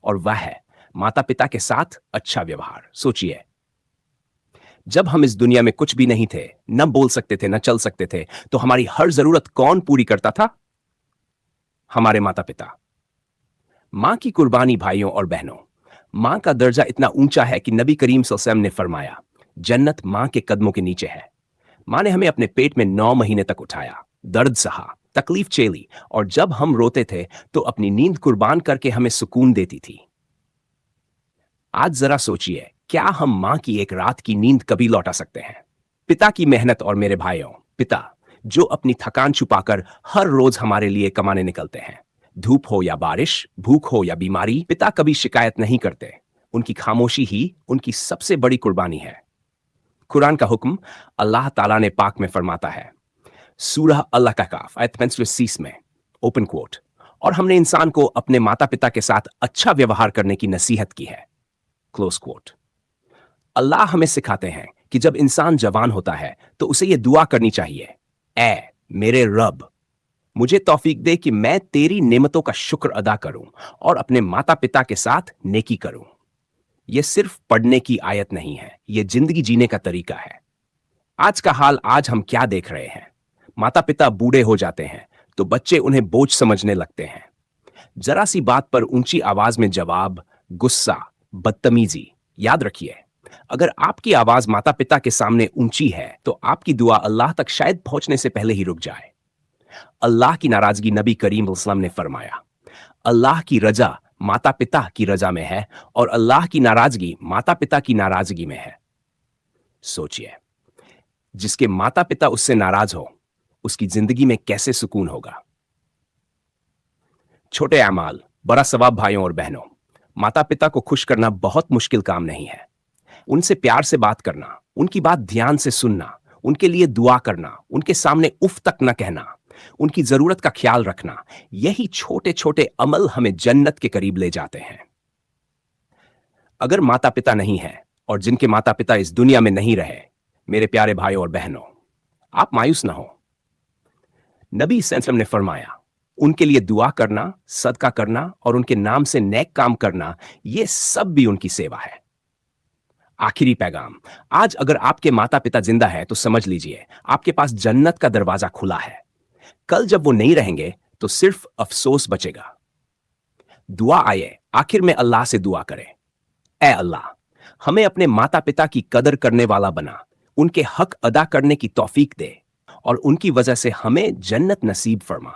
और वह है माता पिता के साथ अच्छा व्यवहार। सोचिए, जब हम इस दुनिया में कुछ भी नहीं थे, न बोल सकते थे, न चल सकते थे, तो हमारी हर जरूरत कौन पूरी करता था? हमारे माता पिता। मां की कुर्बानी भाइयों और बहनों, मां का दर्जा इतना ऊंचा है कि नबी करीम सल्लल्लाहु अलैहि वसल्लम ने फरमाया, जन्नत मां के कदमों के नीचे है। मां ने हमें अपने पेट में 9 महीने तक उठाया, दर्द सहा, तकलीफ झेली, और जब हम रोते थे तो अपनी नींद कुर्बान करके हमें सुकून देती थी। आज जरा सोचिए, क्या हम मां की एक रात की नींद कभी लौटा सकते हैं? पिता की मेहनत, और मेरे भाइयों, पिता जो अपनी थकान छुपाकर हर रोज हमारे लिए कमाने निकलते हैं, धूप हो या बारिश, भूख हो या बीमारी, पिता कभी शिकायत नहीं करते। उनकी खामोशी ही उनकी सबसे बड़ी कुर्बानी है। कुरान का हुक्म अल्लाह ताला ने पाक में फरमाता है, सूरह अल कहफ आयत 35 में, ओपन कोट, और हमने इंसान को अपने माता पिता के साथ अच्छा व्यवहार करने की नसीहत की है, क्लोज कोट। अल्लाह हमें सिखाते हैं कि जब इंसान जवान होता है तो उसे यह दुआ करनी चाहिए, ऐ मेरे रब, मुझे तौफीक दे कि मैं तेरी नेमतों का शुक्र अदा करूं और अपने माता पिता के साथ नेकी करूं। यह सिर्फ पढ़ने की आयत नहीं है, यह जिंदगी जीने का तरीका है। आज का हाल, आज हम क्या देख रहे हैं? माता पिता बूढ़े हो जाते हैं तो बच्चे उन्हें बोझ समझने लगते हैं। जरा सी बात पर ऊंची आवाज में जवाब, गुस्सा, बदतमीजी। याद रखिए, अगर आपकी आवाज माता पिता के सामने ऊंची है तो आपकी दुआ अल्लाह तक शायद पहुंचने से पहले ही रुक जाए। अल्लाह की नाराजगी, नबी करीम वसल्लम ने फरमाया, अल्लाह की रजा माता पिता की रजा में है और अल्लाह की नाराजगी माता पिता की नाराजगी में है। सोचिए, जिसके माता पिता उससे नाराज हो, उसकी जिंदगी में कैसे सुकून होगा? छोटे अमाल, बड़ा सवाब भाइयों और बहनों। माता पिता को खुश करना बहुत मुश्किल काम नहीं है। उनसे प्यार से बात करना, उनकी बात ध्यान से सुनना, उनके लिए दुआ करना, उनके सामने उफ तक न कहना, उनकी जरूरत का ख्याल रखना, यही छोटे छोटे अमल हमें जन्नत के करीब ले जाते हैं। अगर माता पिता नहीं है और जिनके माता पिता इस दुनिया में नहीं रहे, मेरे प्यारे भाइयों और बहनों, आप मायूस ना हो। नबी सल्लल्लाहु ने फरमाया, उनके लिए दुआ करना, सदका करना और उनके नाम से नेक काम करना, यह सब भी उनकी सेवा है। आखिरी पैगाम, आज अगर आपके माता पिता जिंदा है तो समझ लीजिए आपके पास जन्नत का दरवाजा खुला है। कल जब वो नहीं रहेंगे तो सिर्फ अफसोस बचेगा। दुआ आए, आखिर में अल्लाह से दुआ करें, ऐ अल्लाह, हमें अपने माता पिता की कदर करने वाला बना, उनके हक अदा करने की तौफीक दे और उनकी वजह से हमें जन्नत नसीब फरमा।